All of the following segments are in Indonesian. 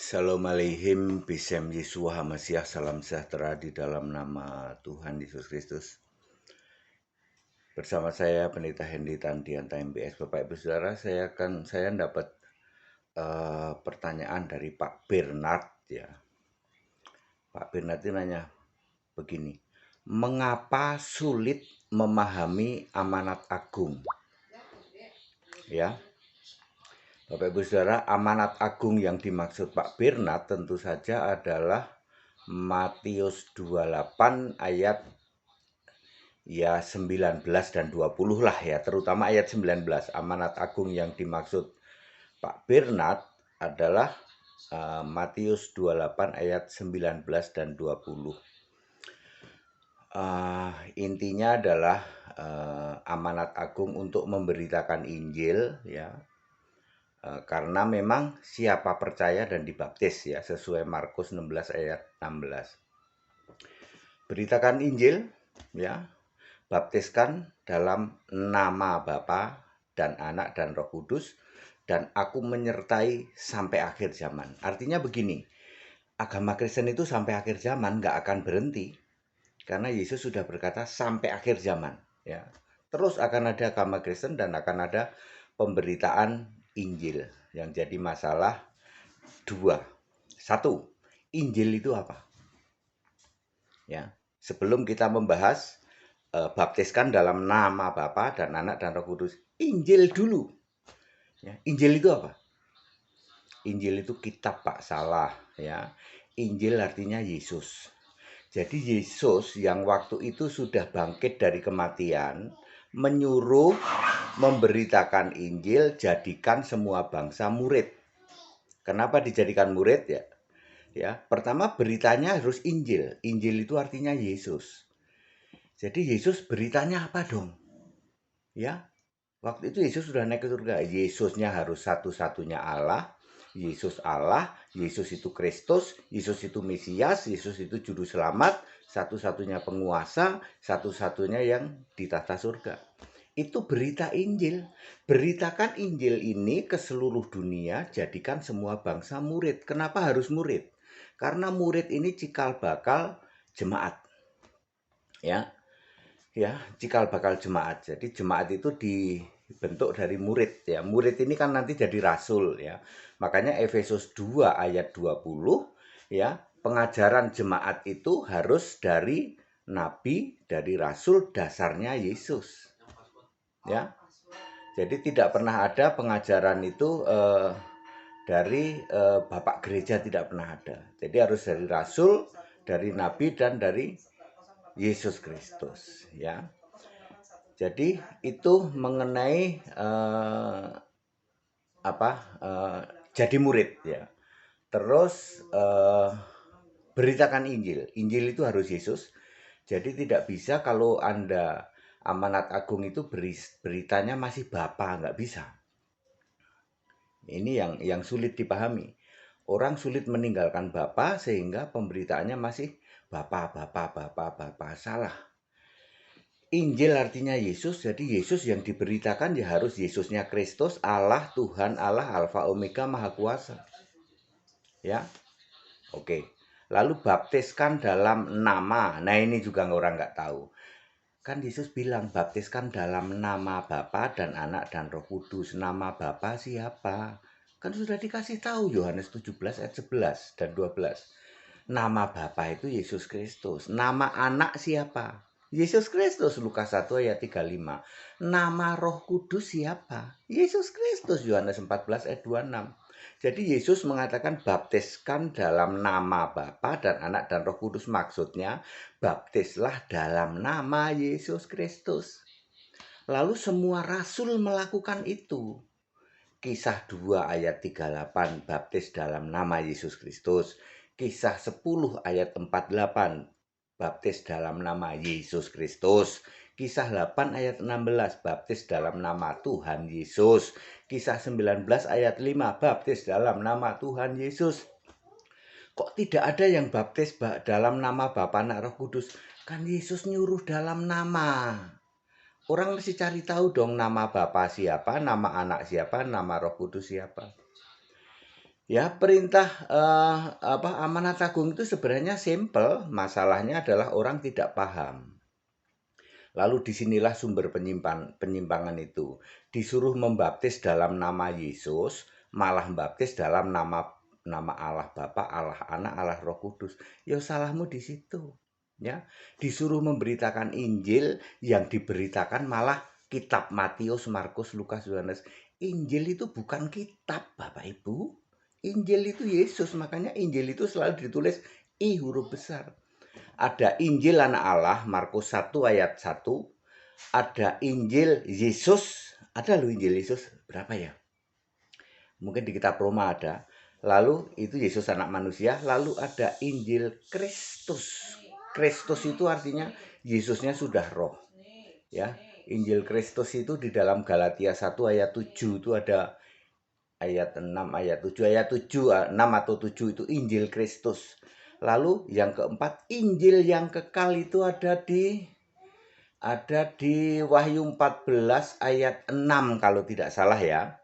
Shalom Aleihim, Bisem Yesua HaMashiach, salam sejahtera di dalam nama Tuhan Yesus Kristus. Bersama saya Pendeta Hendy Tandianta MBS. Bapak Ibu Saudara, saya dapat pertanyaan dari Pak Bernard ya. Pak Bernard ini nanya begini, mengapa sulit memahami amanat agung? Ya. Bapak Ibu Saudara, amanat agung yang dimaksud Pak Bernard tentu saja adalah Matius 28 ayat 19 dan 20 lah ya, terutama ayat 19. Amanat agung yang dimaksud Pak Bernard adalah Matius 28 ayat 19 dan 20. Intinya adalah amanat agung untuk memberitakan Injil ya. Karena memang siapa percaya dan dibaptis ya, sesuai Markus 16 ayat 16. Beritakan Injil ya, baptiskan dalam nama Bapa dan Anak dan Roh Kudus, dan aku menyertai sampai akhir zaman. Artinya begini, agama Kristen itu sampai akhir zaman nggak akan berhenti, karena Yesus sudah berkata sampai akhir zaman ya. Terus akan ada agama Kristen dan akan ada pemberitaan Injil. Yang jadi masalah dua. Satu, Injil itu apa? Ya, sebelum kita membahas baptiskan dalam nama Bapa dan Anak dan Roh Kudus, Injil dulu. Ya, Injil itu apa? Injil itu kitab Pak Salah ya. Injil artinya Yesus. Jadi Yesus yang waktu itu sudah bangkit dari kematian menyuruh memberitakan Injil, jadikan semua bangsa murid. Kenapa dijadikan murid ya? Ya, pertama beritanya harus Injil. Injil itu artinya Yesus. Jadi Yesus beritanya apa dong? Ya, waktu itu Yesus sudah naik ke surga. Yesusnya harus satu-satunya Allah. Yesus Allah, Yesus itu Kristus, Yesus itu Mesias, Yesus itu juru selamat, satu-satunya penguasa, satu-satunya yang di tahta surga. Itu berita Injil. Beritakan Injil ini ke seluruh dunia, jadikan semua bangsa murid. Kenapa harus murid? Karena murid ini cikal bakal jemaat. Ya, cikal bakal jemaat. Jadi jemaat itu dibentuk dari murid ya. Murid ini kan nanti jadi rasul ya. Makanya Efesus 2 ayat 20 ya, pengajaran jemaat itu harus dari nabi, dari rasul, dasarnya Yesus. Ya. Jadi tidak pernah ada pengajaran itu dari bapak gereja, tidak pernah ada. Jadi harus dari rasul, dari nabi, dan dari Yesus Kristus ya. Jadi itu mengenai jadi murid ya. Terus beritakan Injil. Injil itu harus Yesus. Jadi tidak bisa kalau Anda amanat agung itu beritanya masih Bapa, nggak bisa. Ini yang sulit dipahami. Orang sulit meninggalkan Bapa sehingga pemberitaannya masih Bapa. Salah. Injil artinya Yesus, jadi Yesus yang diberitakan ya harus Yesusnya Kristus, Allah, Tuhan, Allah, Alfa, Omega, Maha Kuasa. Ya, oke. Lalu baptiskan dalam nama. Nah ini juga orang nggak tahu. Kan Yesus bilang baptiskan dalam nama Bapa dan Anak dan Roh Kudus. Nama Bapa siapa? Kan sudah dikasih tahu Yohanes 17 ayat 11 dan 12. Nama Bapa itu Yesus Kristus. Nama anak siapa? Yesus Kristus. Lukas 1 ayat 35. Nama Roh Kudus siapa? Yesus Kristus. Yohanes 14 ayat 26. Jadi Yesus mengatakan baptiskan dalam nama Bapa dan Anak dan Roh Kudus. Maksudnya baptislah dalam nama Yesus Kristus. Lalu semua rasul melakukan itu. Kisah 2 ayat 38 baptis dalam nama Yesus Kristus. Kisah 10 ayat 48 baptis dalam nama Yesus Kristus. Kisah 8 ayat 16 baptis dalam nama Tuhan Yesus. Kisah 19 ayat 5 baptis dalam nama Tuhan Yesus. Kok tidak ada yang baptis dalam nama Bapa, Anak, Roh Kudus? Kan Yesus nyuruh dalam nama. Orang mesti cari tahu dong nama Bapa siapa, nama Anak siapa, nama Roh Kudus siapa. Ya, perintah amanat agung itu sebenarnya simpel, masalahnya adalah orang tidak paham. Lalu disinilah sumber penyimpangan itu. Disuruh membaptis dalam nama Yesus, malah membaptis dalam nama Allah Bapa, Allah Anak, Allah Roh Kudus. Ya salahmu di situ. Ya, disuruh memberitakan Injil, yang diberitakan malah kitab Matius, Markus, Lukas, Yohanes. Injil itu bukan kitab, Bapak Ibu. Injil itu Yesus, makanya Injil itu selalu ditulis I huruf besar. Ada Injil Anak Allah, Markus 1 ayat 1. Ada Injil Yesus. Ada loh Injil Yesus. Berapa ya? Mungkin di kitab Roma ada. Lalu itu Yesus anak manusia. Lalu ada Injil Kristus. Kristus itu artinya Yesusnya sudah roh. Ya, Injil Kristus itu di dalam Galatia 1 ayat 7 itu ada ayat 6, ayat 7, ayat 7, 6 atau 7 itu Injil Kristus. Lalu yang keempat, Injil yang kekal itu ada di Wahyu 14 ayat 6 kalau tidak salah ya.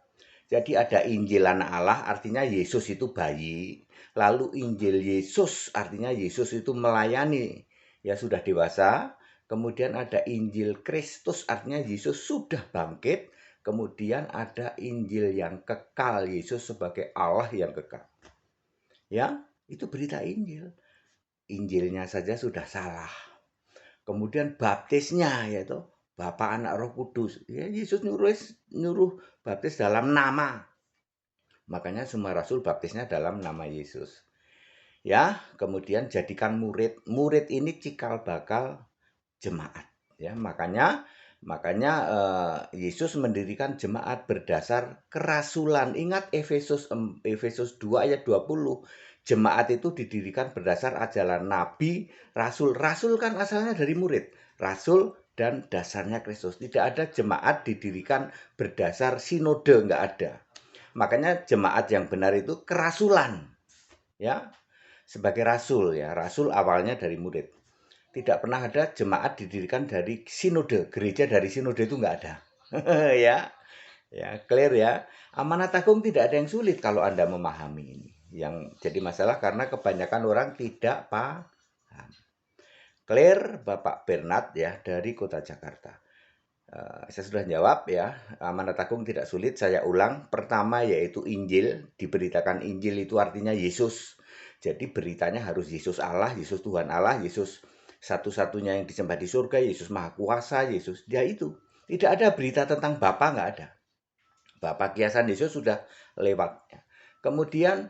Jadi ada Injil Anak Allah artinya Yesus itu bayi. Lalu Injil Yesus artinya Yesus itu melayani ya sudah dewasa. Kemudian ada Injil Kristus artinya Yesus sudah bangkit. Kemudian ada Injil yang kekal, Yesus sebagai Allah yang kekal. Ya, itu berita Injil. Injilnya saja sudah salah. Kemudian baptisnya yaitu Bapa, Anak, Roh Kudus. Ya, Yesus nyuruh baptis dalam nama. Makanya semua rasul baptisnya dalam nama Yesus. Ya, kemudian jadikan murid. Murid ini cikal bakal jemaat. Ya, makanya Yesus mendirikan jemaat berdasar kerasulan. Ingat Efesus 2 ayat 20. Jemaat itu didirikan berdasar ajaran nabi, rasul. Rasul kan asalnya dari murid. Rasul dan dasarnya Kristus. Tidak ada jemaat didirikan berdasar sinode, enggak ada. Makanya jemaat yang benar itu kerasulan. Ya, sebagai rasul ya. Rasul awalnya dari murid. Tidak pernah ada jemaat didirikan dari sinode, gereja dari sinode itu enggak ada. Ya, ya clear ya. Amanat agung tidak ada yang sulit kalau Anda memahami ini. Yang jadi masalah karena kebanyakan orang tidak paham. Clear, Bapak Bernard ya dari Kota Jakarta. Saya sudah jawab ya. Amanat agung tidak sulit. Saya ulang. Pertama yaitu Injil. Diberitakan Injil itu artinya Yesus. Jadi beritanya harus Yesus Allah, Yesus Tuhan Allah, Yesus satu-satunya yang disembah di surga, Yesus Maha Kuasa, Yesus. Dia itu. Tidak ada berita tentang Bapa, nggak ada. Bapa kiasan Yesus sudah lewat. Kemudian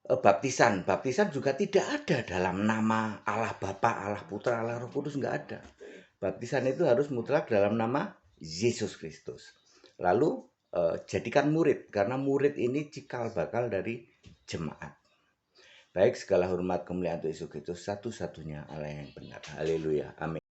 baptisan. Baptisan juga tidak ada dalam nama Allah Bapa, Allah Putra, Allah Roh Kudus, nggak ada. Baptisan itu harus mutlak dalam nama Yesus Kristus. Lalu jadikan murid, karena murid ini cikal bakal dari jemaat. Baik, segala hormat kemuliaan untuk Yesus Kristus, satu-satunya Allah yang benar. Haleluya. Amin.